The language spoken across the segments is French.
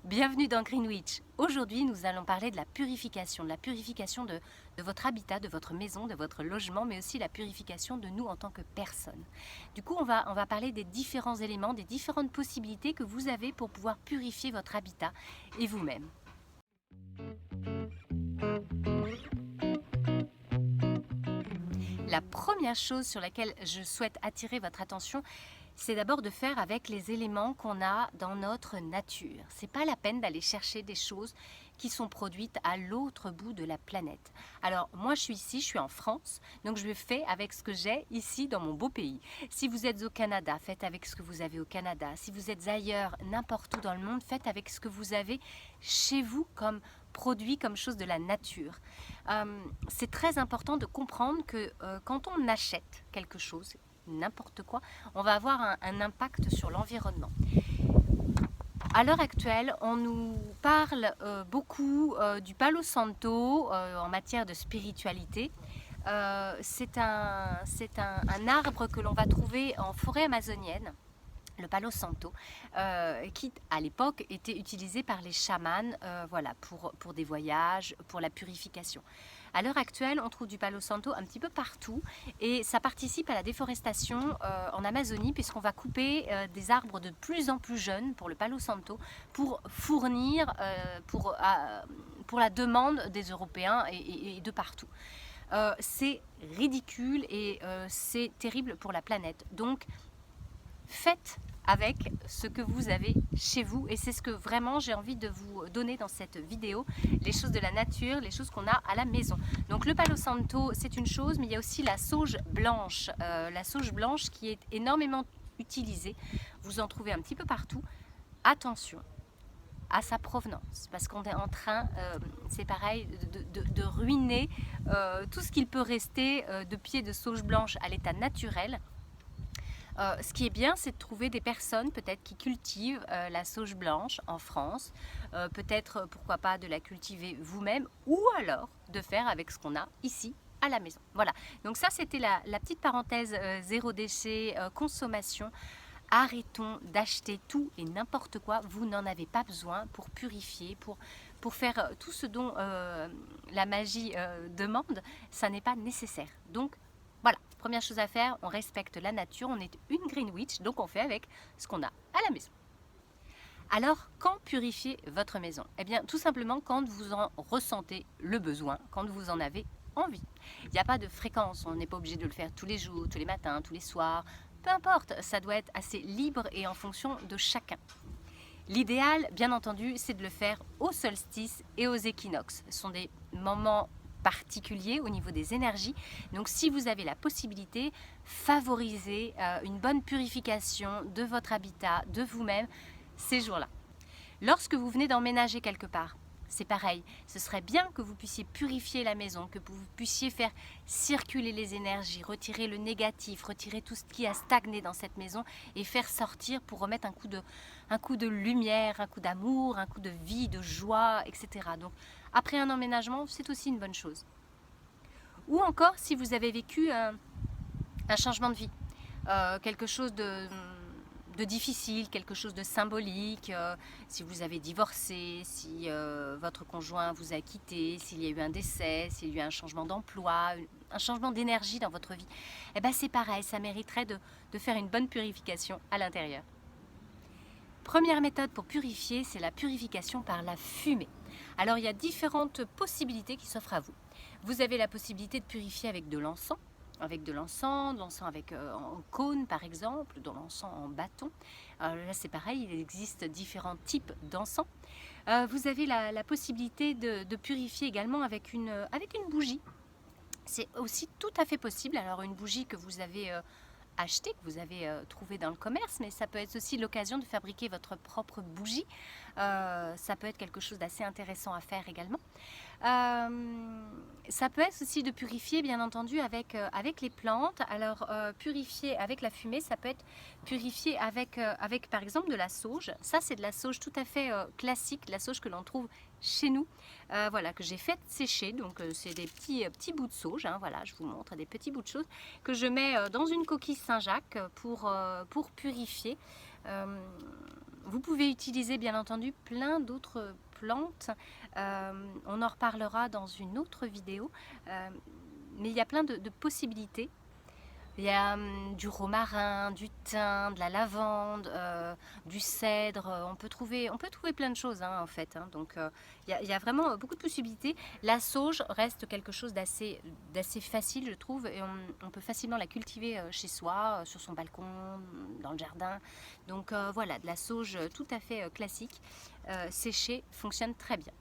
Bienvenue dans Greenwich. Aujourd'hui, nous allons parler de la purification de votre habitat, de votre maison, de votre logement, mais aussi la purification de nous en tant que personnes. Du coup, on va parler des différents éléments, des différentes possibilités que vous avez pour pouvoir purifier votre habitat et vous-même. La première chose sur laquelle je souhaite attirer votre attention, c'est d'abord de faire avec les éléments qu'on a dans notre nature. C'est pas la peine d'aller chercher des choses qui sont produites à l'autre bout de la planète. Alors moi je suis ici, je suis en France, donc je fais avec ce que j'ai ici dans mon beau pays. Si vous êtes au Canada, faites avec ce que vous avez au Canada. Si vous êtes ailleurs, n'importe où dans le monde, faites avec ce que vous avez chez vous comme produit, comme chose de la nature. C'est très important de comprendre que quand on achète quelque chose, n'importe quoi, on va avoir un impact sur l'environnement. À l'heure actuelle, on nous parle beaucoup du Palo Santo en matière de spiritualité. C'est un arbre que l'on va trouver en forêt amazonienne, le Palo Santo, qui à l'époque était utilisé par les chamans voilà, pour des voyages, pour la purification. À l'heure actuelle, on trouve du Palo Santo un petit peu partout et ça participe à la déforestation en Amazonie puisqu'on va couper des arbres de plus en plus jeunes pour le Palo Santo pour fournir pour la demande des Européens et de partout. C'est ridicule et c'est terrible pour la planète. Donc, faites avec ce que vous avez chez vous et c'est ce que vraiment j'ai envie de vous donner dans cette vidéo, les choses de la nature, les choses qu'on a à la maison. Donc le Palo Santo c'est une chose, mais il y a aussi la sauge blanche qui est énormément utilisée, vous en trouvez un petit peu partout. Attention à sa provenance, parce qu'on est en train, c'est pareil, de ruiner tout ce qu'il peut rester de pieds de sauge blanche à l'état naturel. Ce qui est bien, c'est de trouver des personnes peut-être qui cultivent la sauge blanche en France, peut-être pourquoi pas de la cultiver vous-même ou alors de faire avec ce qu'on a ici à la maison. Voilà, donc ça c'était la petite parenthèse zéro déchet, consommation. Arrêtons d'acheter tout et n'importe quoi, vous n'en avez pas besoin pour purifier, pour faire tout ce dont la magie demande, ça n'est pas nécessaire. Donc voilà, première chose à faire, on respecte la nature, on est une Greenwich, donc on fait avec ce qu'on a à la maison. Alors, quand purifier votre maison? Eh bien, tout simplement quand vous en ressentez le besoin, quand vous en avez envie. Il n'y a pas de fréquence, on n'est pas obligé de le faire tous les jours, tous les matins, tous les soirs, peu importe, ça doit être assez libre et en fonction de chacun. L'idéal, bien entendu, c'est de le faire au solstice et aux équinoxes. Ce sont des moments particulier au niveau des énergies. Donc si vous avez la possibilité, favorisez une bonne purification de votre habitat, de vous-même ces jours-là. Lorsque vous venez d'emménager quelque part, c'est pareil, ce serait bien que vous puissiez purifier la maison, que vous puissiez faire circuler les énergies, retirer le négatif, retirer tout ce qui a stagné dans cette maison et faire sortir pour remettre un coup de lumière, un coup d'amour, un coup de vie, de joie, etc. Donc après un emménagement, c'est aussi une bonne chose. Ou encore si vous avez vécu un changement de vie, quelque chose de difficile, quelque chose de symbolique, si vous avez divorcé, si votre conjoint vous a quitté, s'il y a eu un décès, s'il y a eu un changement d'emploi, un changement d'énergie dans votre vie, eh ben c'est pareil, ça mériterait de faire une bonne purification à l'intérieur. Première méthode pour purifier, c'est la purification par la fumée. Alors il y a différentes possibilités qui s'offrent à vous. Vous avez la possibilité de purifier avec de l'encens, de l'encens avec en cône par exemple, de l'encens en bâton. Là c'est pareil, il existe différents types d'encens. Vous avez la possibilité de purifier également avec une bougie. C'est aussi tout à fait possible. Alors une bougie que vous avez achetée, que vous avez trouvée dans le commerce, mais ça peut être aussi l'occasion de fabriquer votre propre bougie. Ça peut être quelque chose d'assez intéressant à faire également. Ça peut être aussi de purifier bien entendu avec les plantes. Alors purifier avec la fumée, ça peut être purifier avec par exemple de la sauge. Ça c'est de la sauge tout à fait classique, la sauge que l'on trouve chez nous, voilà, que j'ai fait sécher. Donc c'est des petits bouts de sauge, hein, voilà, je vous montre des petits bouts de choses que je mets dans une coquille Saint-Jacques pour purifier. Vous pouvez utiliser bien entendu plein d'autres plantes, on en reparlera dans une autre vidéo, mais il y a plein de possibilités. Il y a du romarin, du thym, de la lavande, du cèdre, on peut trouver plein de choses en fait, donc il y a vraiment beaucoup de possibilités. La sauge reste quelque chose d'assez facile je trouve, et on peut facilement la cultiver chez soi, sur son balcon, dans le jardin, donc voilà, de la sauge tout à fait classique, séchée, fonctionne très bien.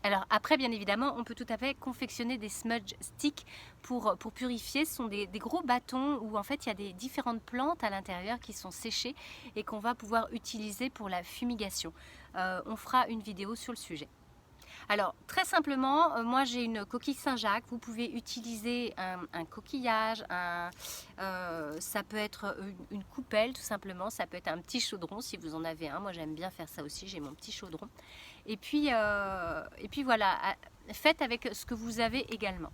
Alors après, bien évidemment, on peut tout à fait confectionner des smudge sticks pour purifier. Ce sont des gros bâtons où en fait il y a des différentes plantes à l'intérieur qui sont séchées et qu'on va pouvoir utiliser pour la fumigation. On fera une vidéo sur le sujet. Alors très simplement, moi j'ai une coquille Saint-Jacques, vous pouvez utiliser un coquillage, ça peut être une coupelle tout simplement, ça peut être un petit chaudron si vous en avez un, moi j'aime bien faire ça aussi, j'ai mon petit chaudron. Et puis voilà, faites avec ce que vous avez également.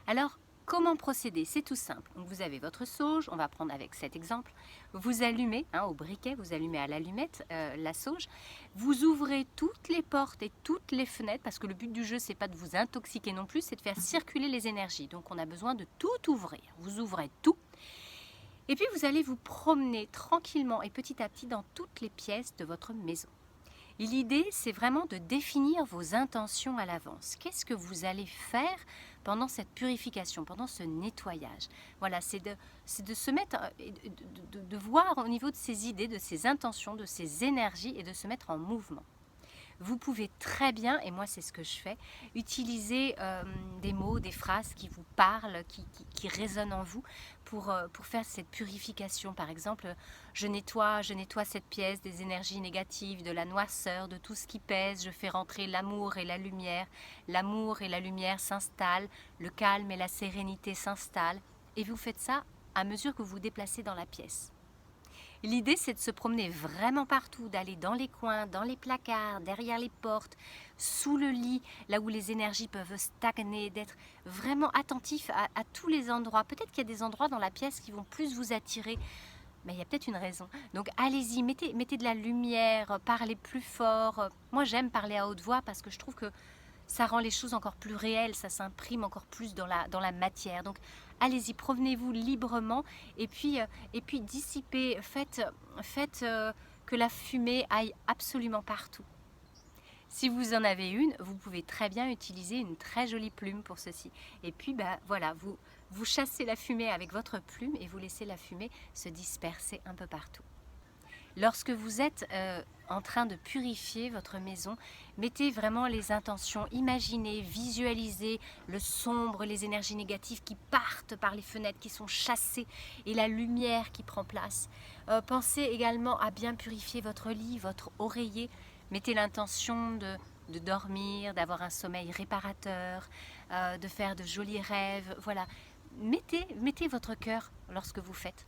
Alors, comment procéder? C'est tout simple. Donc, vous avez votre sauge, on va prendre avec cet exemple. Vous allumez au briquet, vous allumez à l'allumette la sauge. Vous ouvrez toutes les portes et toutes les fenêtres, parce que le but du jeu, c'est pas de vous intoxiquer non plus, c'est de faire circuler les énergies. Donc, on a besoin de tout ouvrir. Vous ouvrez tout. Et puis, vous allez vous promener tranquillement et petit à petit dans toutes les pièces de votre maison. L'idée, c'est vraiment de définir vos intentions à l'avance. Qu'est-ce que vous allez faire pendant cette purification, pendant ce nettoyage? Voilà, c'est de se mettre, de voir au niveau de ces idées, de ces intentions, de ces énergies et de se mettre en mouvement. Vous pouvez très bien, et moi c'est ce que je fais, utiliser des mots, des phrases qui vous parlent, qui résonnent en vous pour faire cette purification. Par exemple, je nettoie cette pièce des énergies négatives, de la noirceur, de tout ce qui pèse, je fais rentrer l'amour et la lumière s'installent, le calme et la sérénité s'installent, et vous faites ça à mesure que vous vous déplacez dans la pièce. L'idée, c'est de se promener vraiment partout, d'aller dans les coins, dans les placards, derrière les portes, sous le lit, là où les énergies peuvent stagner, d'être vraiment attentif à tous les endroits. Peut-être qu'il y a des endroits dans la pièce qui vont plus vous attirer, mais il y a peut-être une raison. Donc allez-y, mettez de la lumière, parlez plus fort. Moi, j'aime parler à haute voix parce que je trouve que ça rend les choses encore plus réelles, ça s'imprime encore plus dans la matière. Donc allez-y, promenez-vous librement et puis dissipez, faites que la fumée aille absolument partout. Si vous en avez une, vous pouvez très bien utiliser une très jolie plume pour ceci. Et puis voilà, vous chassez la fumée avec votre plume et vous laissez la fumée se disperser un peu partout. Lorsque vous êtes en train de purifier votre maison, mettez vraiment les intentions, imaginez, visualisez le sombre, les énergies négatives qui partent par les fenêtres, qui sont chassées, et la lumière qui prend place. Pensez également à bien purifier votre lit, votre oreiller. Mettez l'intention de dormir, d'avoir un sommeil réparateur, de faire de jolis rêves. Voilà, mettez votre cœur lorsque vous faites.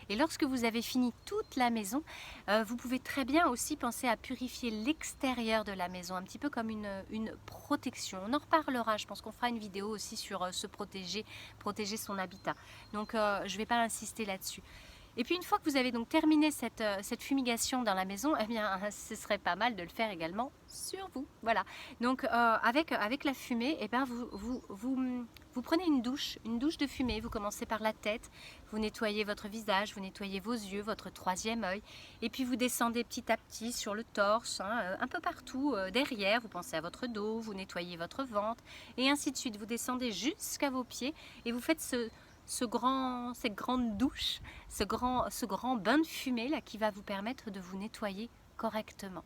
Et lorsque vous avez fini toute la maison, vous pouvez très bien aussi penser à purifier l'extérieur de la maison, un petit peu comme une protection. On en reparlera, je pense qu'on fera une vidéo aussi sur se protéger son habitat. Donc je ne vais pas insister là-dessus. Et puis une fois que vous avez donc terminé cette fumigation dans la maison, eh bien ce serait pas mal de le faire également sur vous. Voilà. Donc avec la fumée, eh bien, vous prenez une douche de fumée. Vous commencez par la tête, vous nettoyez votre visage, vous nettoyez vos yeux, votre troisième œil, et puis vous descendez petit à petit sur le torse, un peu partout derrière. Vous pensez à votre dos, vous nettoyez votre ventre, et ainsi de suite. Vous descendez jusqu'à vos pieds et vous faites cette grande douche, ce grand bain de fumée là qui va vous permettre de vous nettoyer correctement.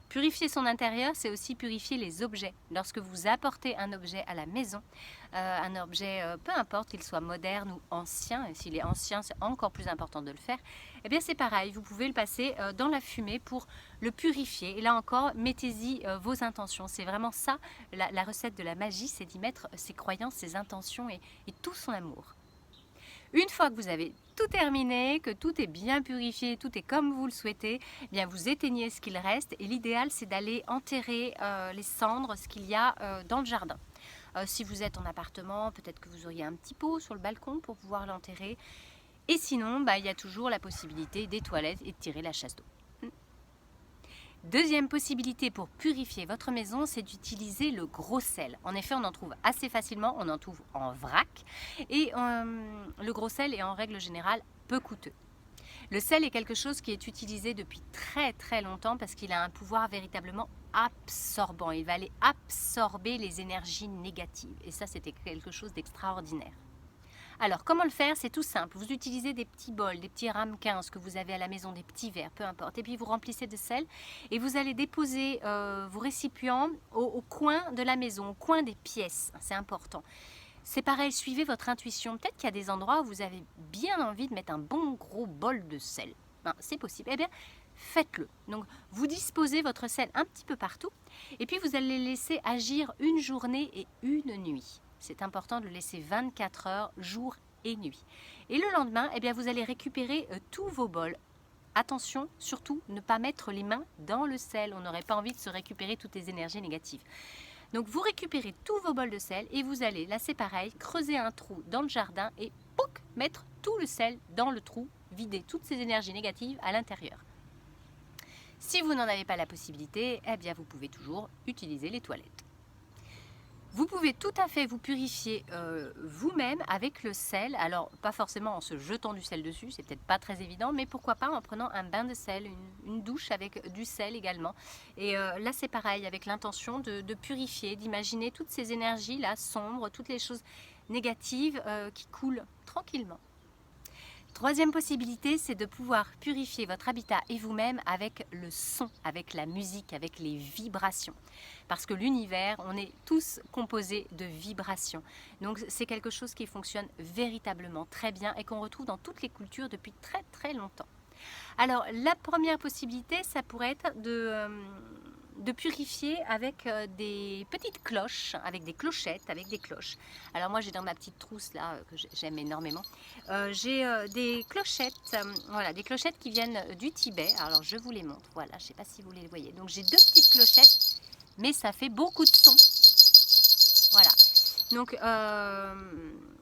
Purifier son intérieur, c'est aussi purifier les objets. Lorsque vous apportez un objet à la maison, un objet, peu importe qu'il soit moderne ou ancien, et s'il est ancien, c'est encore plus important de le faire, eh bien c'est pareil, vous pouvez le passer dans la fumée pour le purifier. Et là encore, mettez-y vos intentions. C'est vraiment ça, la recette de la magie, c'est d'y mettre ses croyances, ses intentions et tout son amour. Une fois que vous avez tout terminé, que tout est bien purifié, tout est comme vous le souhaitez, eh bien vous éteignez ce qu'il reste, et l'idéal c'est d'aller enterrer les cendres, ce qu'il y a dans le jardin. Si vous êtes en appartement, peut-être que vous auriez un petit pot sur le balcon pour pouvoir l'enterrer. Et sinon, il y a toujours la possibilité des toilettes et de tirer la chasse d'eau. Deuxième possibilité pour purifier votre maison, c'est d'utiliser le gros sel. En effet, on en trouve assez facilement, on en trouve en vrac et le gros sel est en règle générale peu coûteux. Le sel est quelque chose qui est utilisé depuis très très longtemps parce qu'il a un pouvoir véritablement absorbant. Il va aller absorber les énergies négatives et ça c'était quelque chose d'extraordinaire. Alors, comment le faire? C'est tout simple. Vous utilisez des petits bols, des petits ramequins, ce que vous avez à la maison, des petits verres, peu importe. Et puis, vous remplissez de sel et vous allez déposer vos récipients au coin de la maison, au coin des pièces. C'est important. C'est pareil, suivez votre intuition. Peut-être qu'il y a des endroits où vous avez bien envie de mettre un bon gros bol de sel. Ben, c'est possible. Eh bien, faites-le. Donc, vous disposez votre sel un petit peu partout et puis vous allez laisser agir une journée et une nuit. C'est important de le laisser 24 heures, jour et nuit. Et le lendemain, eh bien, vous allez récupérer tous vos bols. Attention, surtout, ne pas mettre les mains dans le sel. On n'aurait pas envie de se récupérer toutes les énergies négatives. Donc, vous récupérez tous vos bols de sel et vous allez, là c'est pareil, creuser un trou dans le jardin et pouc, mettre tout le sel dans le trou, vider toutes ces énergies négatives à l'intérieur. Si vous n'en avez pas la possibilité, eh bien, vous pouvez toujours utiliser les toilettes. Vous pouvez tout à fait vous purifier vous-même avec le sel, alors pas forcément en se jetant du sel dessus, c'est peut-être pas très évident, mais pourquoi pas en prenant un bain de sel, une douche avec du sel également. Et là c'est pareil, avec l'intention de purifier, d'imaginer toutes ces énergies là sombres, toutes les choses négatives qui coulent tranquillement. Troisième possibilité, c'est de pouvoir purifier votre habitat et vous-même avec le son, avec la musique, avec les vibrations. Parce que l'univers, on est tous composés de vibrations. Donc c'est quelque chose qui fonctionne véritablement très bien et qu'on retrouve dans toutes les cultures depuis très très longtemps. Alors la première possibilité, ça pourrait être de purifier avec des petites cloches, avec des clochettes, avec des cloches. Alors moi j'ai dans ma petite trousse là, que j'aime énormément, j'ai des clochettes, voilà, des clochettes qui viennent du Tibet. Alors je vous les montre, voilà, je ne sais pas si vous les voyez. Donc j'ai deux petites clochettes, mais ça fait beaucoup de son. Voilà. Donc,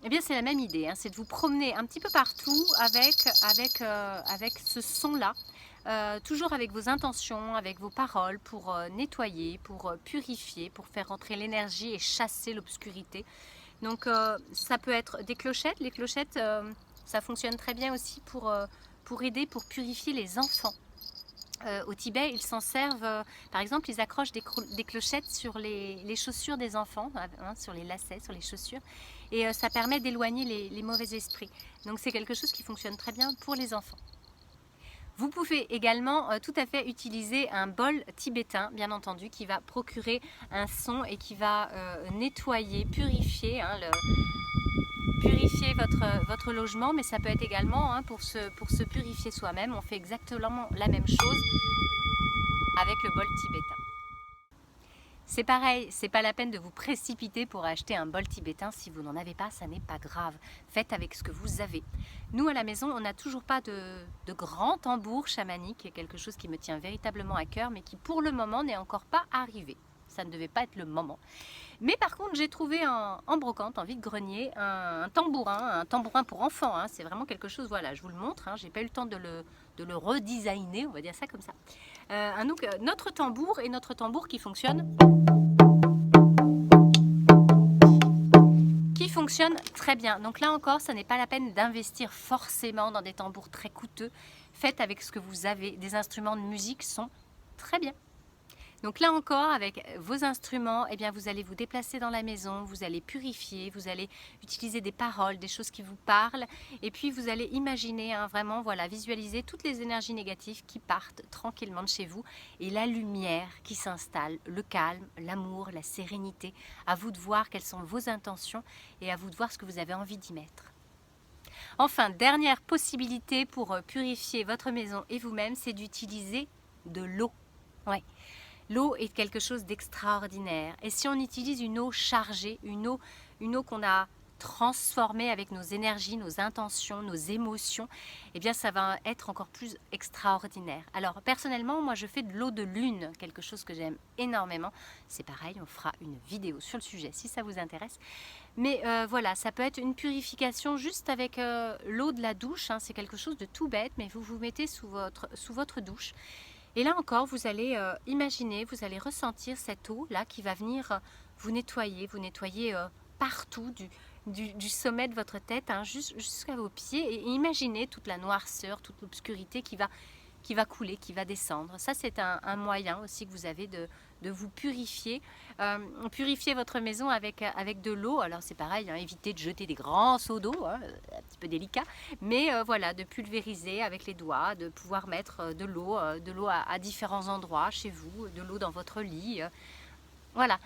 eh bien c'est la même idée, hein, c'est de vous promener un petit peu partout avec ce son-là. Toujours avec vos intentions, avec vos paroles pour nettoyer, pour purifier, pour faire rentrer l'énergie et chasser l'obscurité. Donc ça peut être des clochettes. Les clochettes, ça fonctionne très bien aussi pour aider, pour purifier les enfants. Au Tibet, ils s'en servent, par exemple, ils accrochent des clochettes sur les chaussures des enfants, hein, sur les lacets, sur les chaussures, et ça permet d'éloigner les mauvais esprits. Donc c'est quelque chose qui fonctionne très bien pour les enfants. Vous pouvez également tout à fait utiliser un bol tibétain, bien entendu, qui va procurer un son et qui va nettoyer, purifier, hein, purifier votre logement, mais ça peut être également hein, pour se purifier soi-même. On fait exactement la même chose avec le bol tibétain. C'est pareil, c'est pas la peine de vous précipiter pour acheter un bol tibétain. Si vous n'en avez pas, ça n'est pas grave. Faites avec ce que vous avez. Nous, à la maison, on n'a toujours pas de grand tambour chamanique, quelque chose qui me tient véritablement à cœur, mais qui pour le moment n'est encore pas arrivé. Ça ne devait pas être le moment. Mais par contre, j'ai trouvé en brocante, en vide-grenier, un tambourin pour enfants. Hein. C'est vraiment quelque chose, voilà, je vous le montre. Hein. J'ai pas eu le temps de le redesigner, on va dire ça comme ça. Donc, notre tambour qui fonctionne très bien. Donc là encore, ça n'est pas la peine d'investir forcément dans des tambours très coûteux. Faites avec ce que vous avez. Des instruments de musique sont très bien. Donc là encore, avec vos instruments, eh bien, vous allez vous déplacer dans la maison, vous allez purifier, vous allez utiliser des paroles, des choses qui vous parlent, et puis vous allez imaginer, hein, vraiment, voilà, visualiser toutes les énergies négatives qui partent tranquillement de chez vous, et la lumière qui s'installe, le calme, l'amour, la sérénité. À vous de voir quelles sont vos intentions, et à vous de voir ce que vous avez envie d'y mettre. Enfin, dernière possibilité pour purifier votre maison et vous-même, c'est d'utiliser de l'eau. Ouais. L'eau est quelque chose d'extraordinaire. Et si on utilise une eau chargée, une eau qu'on a transformée avec nos énergies, nos intentions, nos émotions, eh bien ça va être encore plus extraordinaire. Alors personnellement, moi je fais de l'eau de lune, quelque chose que j'aime énormément. C'est pareil, on fera une vidéo sur le sujet si ça vous intéresse. Mais voilà, ça peut être une purification juste avec l'eau de la douche. Hein. C'est quelque chose de tout bête, mais vous vous mettez sous votre douche. Et là encore, vous allez imaginer, vous allez ressentir cette eau là qui va venir vous nettoyer partout du sommet de votre tête jusqu'à vos pieds. Et imaginez toute la noirceur, toute l'obscurité qui va couler, qui va descendre. Ça, c'est un moyen aussi que vous avez de vous purifier. Purifier votre maison avec de l'eau. Alors c'est pareil, hein, évitez de jeter des grands seaux d'eau, hein, un petit peu délicat. Mais voilà, de pulvériser avec les doigts, de pouvoir mettre de l'eau à différents endroits chez vous, de l'eau dans votre lit. Voilà,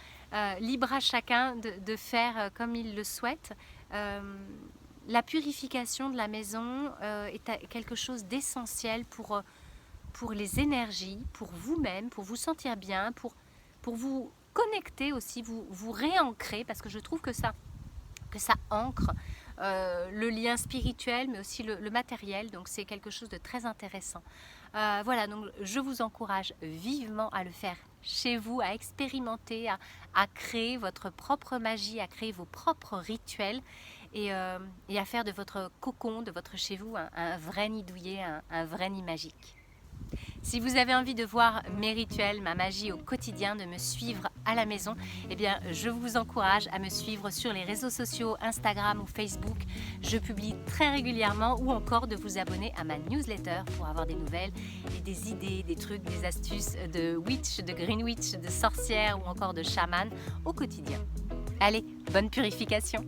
libre à chacun de faire comme il le souhaite. La purification de la maison est quelque chose d'essentiel pour les énergies, pour vous-même, pour vous sentir bien, pour vous connecter aussi, vous réancrer, parce que je trouve que ça ancre le lien spirituel, mais aussi le matériel, donc c'est quelque chose de très intéressant. Voilà, donc je vous encourage vivement à le faire chez vous, à expérimenter, à créer votre propre magie, à créer vos propres rituels et à faire de votre cocon, de votre chez vous, un vrai nid douillet, un vrai nid magique. Si vous avez envie de voir mes rituels, ma magie au quotidien, de me suivre à la maison, eh bien, je vous encourage à me suivre sur les réseaux sociaux, Instagram ou Facebook. Je publie très régulièrement, ou encore de vous abonner à ma newsletter pour avoir des nouvelles et des idées, des trucs, des astuces de witch, de green witch, de sorcière ou encore de chaman au quotidien. Allez, bonne purification!